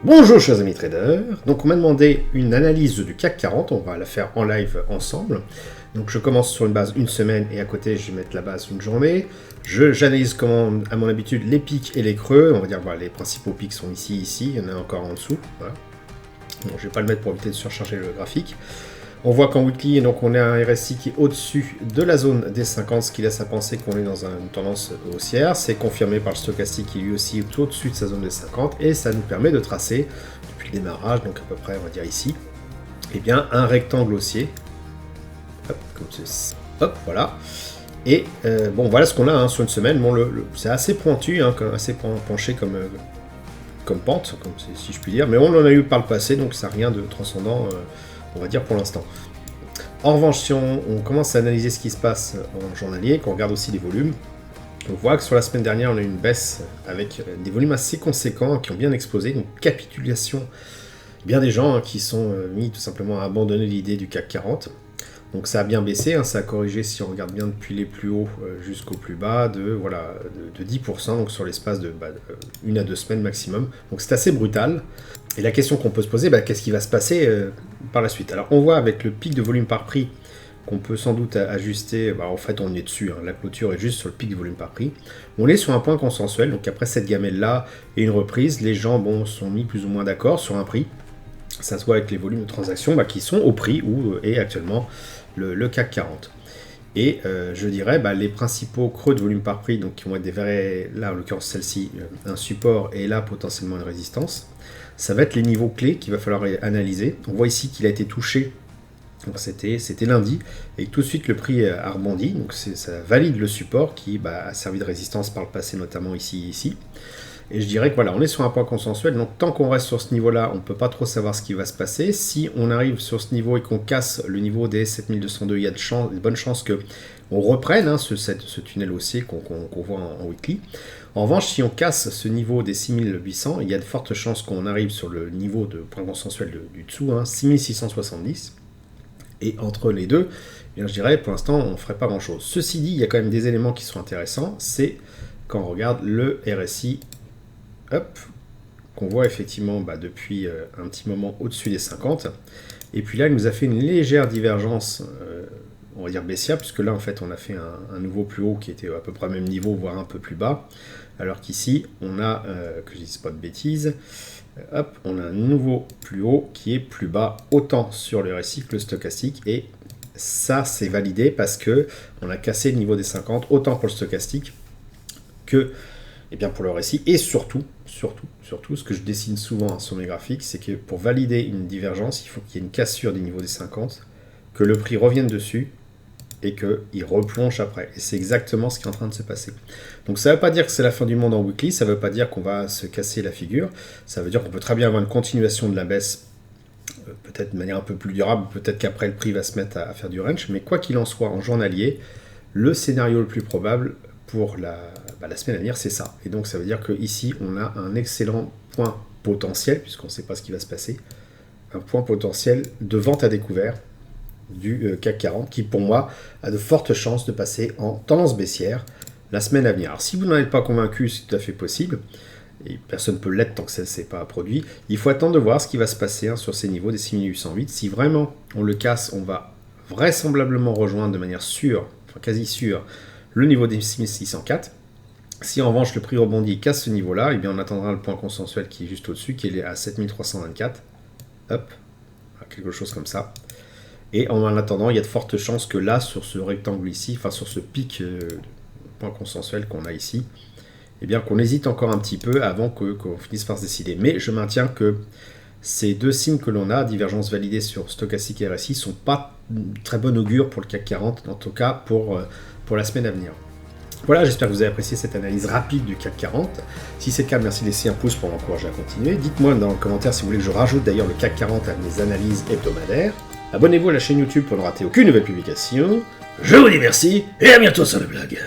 Bonjour chers amis traders, donc on m'a demandé une analyse du CAC 40, on va la faire en live ensemble. Donc je commence sur une base une semaine et à côté je vais mettre la base une journée. J'analyse comme à mon habitude les pics et les creux, on va dire voilà, les principaux pics sont ici, il y en a encore en dessous. Voilà. Bon, je ne vais pas le mettre pour éviter de surcharger le graphique. On voit qu'en weekly, donc on a un RSI qui est au-dessus de la zone des 50, ce qui laisse à penser qu'on est dans une tendance haussière. C'est confirmé par le stochastique qui lui aussi est au-dessus de sa zone des 50 et ça nous permet de tracer, depuis le démarrage, donc à peu près on va dire ici, eh bien un rectangle haussier. Hop, comme ceci. Hop, voilà. Et bon, voilà ce qu'on a sur une semaine. Bon, c'est assez pointu, assez penché comme pente, si je puis dire, mais on en a eu par le passé, donc ça n'a rien de transcendant. On va dire pour l'instant. En revanche, si on commence à analyser ce qui se passe en journalier, qu'on regarde aussi les volumes, on voit que sur la semaine dernière, on a eu une baisse avec des volumes assez conséquents qui ont bien explosé, donc capitulation bien des gens qui sont mis tout simplement à abandonner l'idée du CAC 40. Donc ça a bien baissé, ça a corrigé si on regarde bien depuis les plus hauts jusqu'au plus bas de 10%, donc sur l'espace de 1 à 2 semaines maximum. Donc c'est assez brutal. Et la question qu'on peut se poser, qu'est-ce qui va se passer par la suite? Alors on voit avec le pic de volume par prix qu'on peut sans doute ajuster, en fait on est dessus, la clôture est juste sur le pic de volume par prix. On est sur un point consensuel, donc après cette gamelle-là et une reprise, les gens sont mis plus ou moins d'accord sur un prix. Ça se voit avec les volumes de transactions qui sont au prix où est actuellement le CAC 40. Et je dirais les principaux creux de volume par prix, donc qui vont être des vrais, là en l'occurrence celle-ci, un support et là potentiellement une résistance. Ça va être les niveaux clés qu'il va falloir analyser. On voit ici qu'il a été touché, c'était lundi, et tout de suite le prix a rebondi, donc ça valide le support qui a servi de résistance par le passé, notamment ici. Et je dirais que voilà, on est sur un point consensuel, donc tant qu'on reste sur ce niveau-là, on ne peut pas trop savoir ce qui va se passer. Si on arrive sur ce niveau et qu'on casse le niveau des 7202, il y a de bonnes chances qu'on reprenne ce tunnel haussier qu'on voit en weekly. En revanche, si on casse ce niveau des 6800, il y a de fortes chances qu'on arrive sur le niveau de point consensuel du dessous, 6670. Et entre les deux, je dirais pour l'instant, on ne ferait pas grand-chose. Ceci dit, il y a quand même des éléments qui sont intéressants. C'est quand on regarde le RSI, qu'on voit effectivement depuis un petit moment au-dessus des 50. Et puis là, il nous a fait une légère divergence, on va dire baissière, puisque là, en fait, on a fait un nouveau plus haut qui était à peu près au même niveau, voire un peu plus bas. Alors qu'ici, on a, que je ne dise pas de bêtises, on a un nouveau plus haut qui est plus bas, autant sur le RSI que le stochastique. Et ça, c'est validé parce qu'on a cassé le niveau des 50, autant pour le stochastique que pour le RSI. Et surtout, ce que je dessine souvent sur mes graphiques, c'est que pour valider une divergence, il faut qu'il y ait une cassure des niveaux des 50, que le prix revienne dessus, et qu'il replonge après. Et c'est exactement ce qui est en train de se passer. Donc ça ne veut pas dire que c'est la fin du monde en weekly, ça ne veut pas dire qu'on va se casser la figure, ça veut dire qu'on peut très bien avoir une continuation de la baisse, peut-être de manière un peu plus durable, peut-être qu'après le prix va se mettre à faire du range, mais quoi qu'il en soit, en journalier, le scénario le plus probable pour la semaine à venir, c'est ça. Et donc ça veut dire qu'ici, on a un excellent point potentiel, puisqu'on ne sait pas ce qui va se passer, un point potentiel de vente à découvert du CAC 40 qui pour moi a de fortes chances de passer en tendance baissière la semaine à venir. Alors si vous n'en êtes pas convaincu, c'est tout à fait possible et personne ne peut l'être tant que ça ne s'est pas produit. Il faut attendre de voir ce qui va se passer sur ces niveaux des 6808. Si vraiment on le casse, on va vraisemblablement rejoindre de manière sûre, enfin quasi sûre, le niveau des 6604. Si en revanche le prix rebondit et casse ce niveau-là, on attendra le point consensuel qui est juste au-dessus, qui est à 7324. Quelque chose comme ça. Et en attendant, il y a de fortes chances que là, sur ce rectangle ici, sur ce pic point consensuel qu'on a ici, qu'on hésite encore un petit peu avant qu'on finisse par se décider. Mais je maintiens que ces deux signes que l'on a, divergence validée sur stochastique et RSI, ne sont pas très bon augure pour le CAC 40, en tout cas pour la semaine à venir. Voilà, j'espère que vous avez apprécié cette analyse rapide du CAC 40. Si c'est le cas, merci de laisser un pouce pour m'encourager à continuer. Dites-moi dans le commentaire si vous voulez que je rajoute d'ailleurs le CAC 40 à mes analyses hebdomadaires. Abonnez-vous à la chaîne YouTube pour ne rater aucune nouvelle publication. Je vous dis merci et à bientôt sur le blog.